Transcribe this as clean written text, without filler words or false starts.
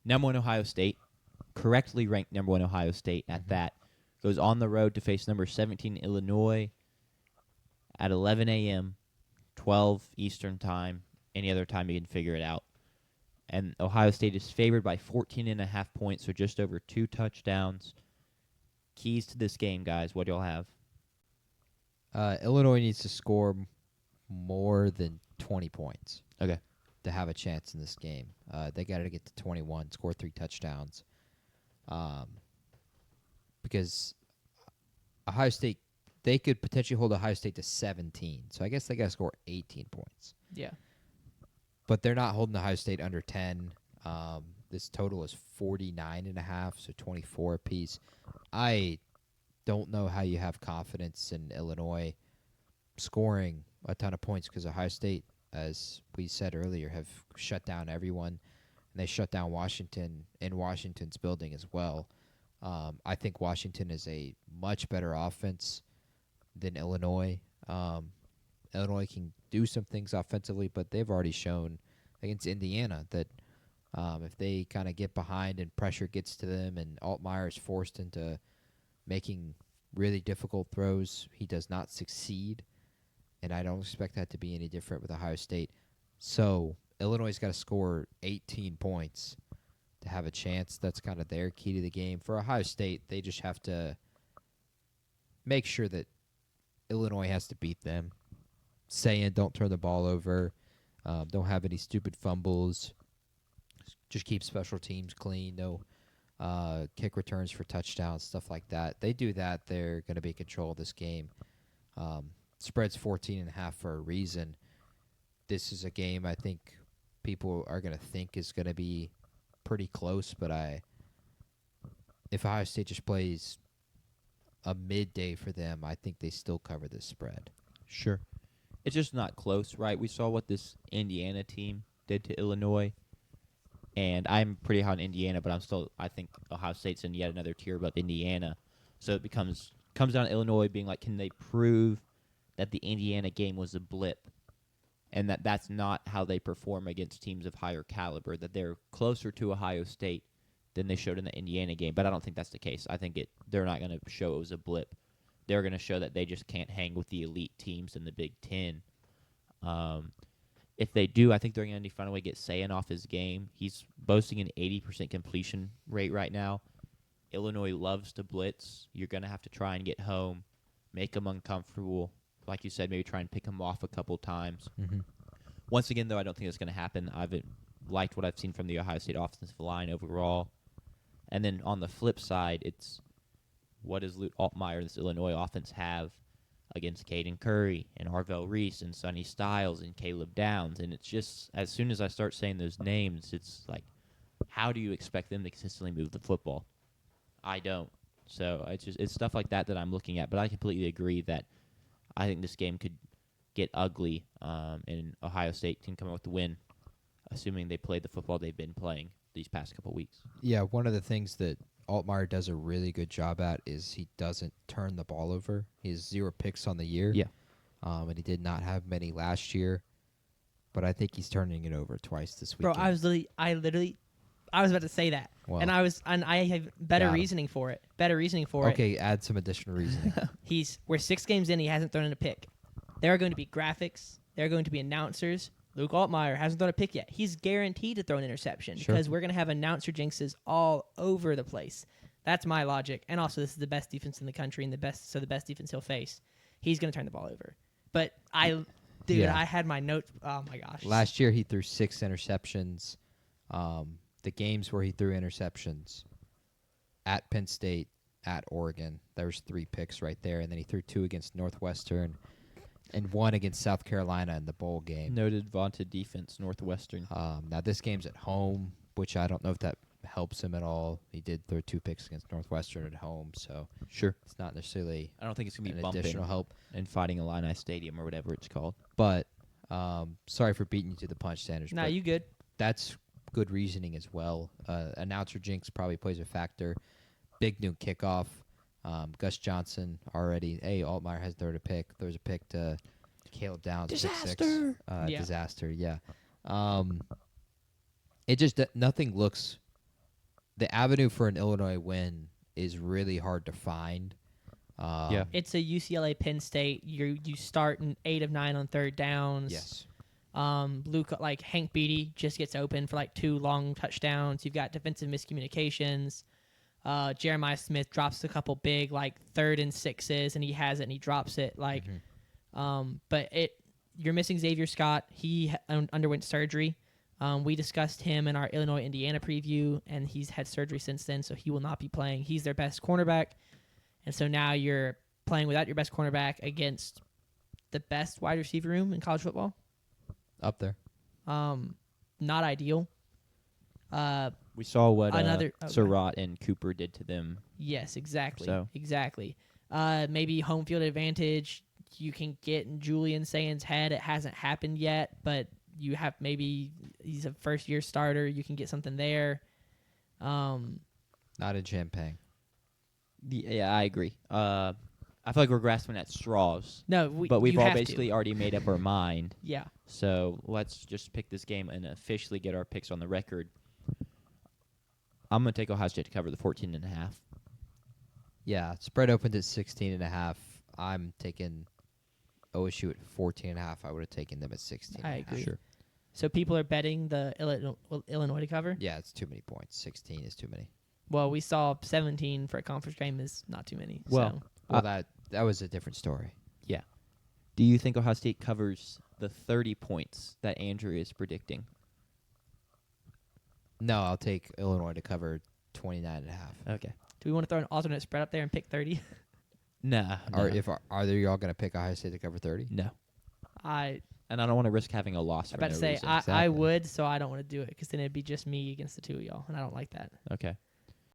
Number 1 Ohio State, correctly ranked number 1 Ohio State at that, goes on the road to face number 17 Illinois at 11 a.m., 12 Eastern time, any other time you can figure it out. And Ohio State is favored by 14.5 points, so just over 2 touchdowns. Keys to this game, guys. What do y'all have? Illinois needs to score more than 20 points. Okay. To have a chance in this game. They got to get to 21, score 3 touchdowns. Because Ohio State, they could potentially hold Ohio State to 17. So I guess they got to score 18 points. Yeah. But they're not holding Ohio State under 10. This total is 49.5, so 24 apiece. I don't know how you have confidence in Illinois scoring a ton of points because Ohio State, as we said earlier, have shut down everyone, and they shut down Washington in Washington's building as well. I think Washington is a much better offense than Illinois. Illinois can do some things offensively, but they've already shown against Indiana that if they kind of get behind and pressure gets to them and Altmaier is forced into making really difficult throws, he does not succeed. And I don't expect that to be any different with Ohio State. So Illinois' got to score 18 points to have a chance. That's kind of their key to the game. For Ohio State, they just have to make sure that Illinois has to beat them. Saying don't turn the ball over, don't have any stupid fumbles, just keep special teams clean, no kick returns for touchdowns, stuff like that. They do that, they're going to be in control of this game. Spread's 14.5 for a reason. This is a game I think people are going to think is going to be pretty close, but if Ohio State just plays a midday for them, I think they still cover this spread. Sure. It's just not close, right? We saw what this Indiana team did to Illinois, and I'm pretty high on Indiana, but I think Ohio State's in yet another tier above Indiana. So it comes down to Illinois being like, can they prove that the Indiana game was a blip and that's not how they perform against teams of higher caliber, that they're closer to Ohio State than they showed in the Indiana game. But I don't think that's the case. I think they're not going to show it was a blip. They're going to show that they just can't hang with the elite teams in the Big Ten. If they do, I think they're going to find a way to get Sayan off his game. He's boasting an 80% completion rate right now. Illinois loves to blitz. You're going to have to try and get home, make them uncomfortable. Like you said, maybe try and pick them off a couple times. Mm-hmm. Once again, though, I don't think it's going to happen. I've liked what I've seen from the Ohio State offensive line overall. And then on the flip side, it's what does Lute Altmaier, this Illinois offense, have against Caden Curry and Arvell Reese and Sonny Styles and Caleb Downs? And it's just, as soon as I start saying those names, it's like, how do you expect them to consistently move the football? I don't. So it's stuff like that I'm looking at. But I completely agree that I think this game could get ugly, and Ohio State can come out with the win, assuming they play the football they've been playing these past couple weeks. Yeah, one of the things that Altmaier does a really good job at is he doesn't turn the ball over. He has 0 picks on the year. Yeah. And he did not have many last year, but I think he's turning it over twice this week. Bro, I was about to say that. Well, and I have better reasoning for it. Okay, add some additional reasoning. We're 6 games in, he hasn't thrown in a pick. There are going to be graphics, there are going to be announcers. Luke Altmaier hasn't thrown a pick yet. He's guaranteed to throw an interception because we're going to have announcer jinxes all over the place. That's my logic. And also, this is the best defense in the country and the best defense he'll face. He's going to turn the ball over. But I had my notes. Oh, my gosh. Last year, he threw 6 interceptions. The games where he threw interceptions at Penn State, at Oregon, there was 3 picks right there. And then he threw 2 against Northwestern and 1 against South Carolina in the bowl game. Noted vaunted defense, Northwestern. Now, this game's at home, which I don't know if that helps him at all. He did throw 2 picks against Northwestern at home, so sure, it's not necessarily I don't think it's going to be an bumping additional help. and fighting Illini Stadium or whatever it's called. But sorry for beating you to the punch, Sanders. Nah, but you good. That's good reasoning as well. Announcer jinx probably plays a factor. Big new kickoff. Gus Johnson already. Hey, Altmaier has thrown a pick. There's a pick to Caleb Downs. Disaster. Disaster. Yeah. It just nothing looks the avenue for an Illinois win is really hard to find. Yeah. It's a UCLA Penn State. You start in 8 of 9 on third downs. Yes. Luke, like Hank Beatty just gets open for like 2 long touchdowns. You've got defensive miscommunications. Jeremiah Smith drops a couple big like 3rd and 6s, and he has it and he drops it like. But you're missing Xavier Scott. He underwent surgery. We discussed him in our Illinois-Indiana preview, and he's had surgery since then, so he will not be playing. He's their best cornerback, and so now you're playing without your best cornerback against the best wide receiver room in college football. Up there. Not ideal. We saw what Another- Surratt and Cooper did to them. Yes, exactly. So. Exactly. Maybe home field advantage. You can get in Julian Sayen's head. It hasn't happened yet, but you have maybe he's a first-year starter. You can get something there. Not in Champaign. Yeah, I agree. I feel like we're grasping at straws. No, But we've you all have to. basically already made up our mind. Yeah. So let's just pick this game and officially get our picks on the record. I'm going to take Ohio State to cover the 14.5. Yeah, spread opened at 16.5. I'm taking OSU at 14.5. I would have taken them at 16. I agree. Sure. So people are betting the Illinois to cover? Yeah, it's too many points. 16 is too many. Well, we saw 17 for a conference game is not too many. Well, so. Well, that was a different story. Yeah. Do you think Ohio State covers the 30 points that Andrew is predicting? No, I'll take Illinois to cover 29.5. Okay. Do we want to throw an alternate spread up there and pick 30? Nah. Are there y'all going to pick Ohio State to cover 30? No. I And I don't want to risk having a loss I'm for about no to say reason. I Exactly. would, so I don't want to do it because then it'd be just me against the two of y'all, and I don't like that. Okay.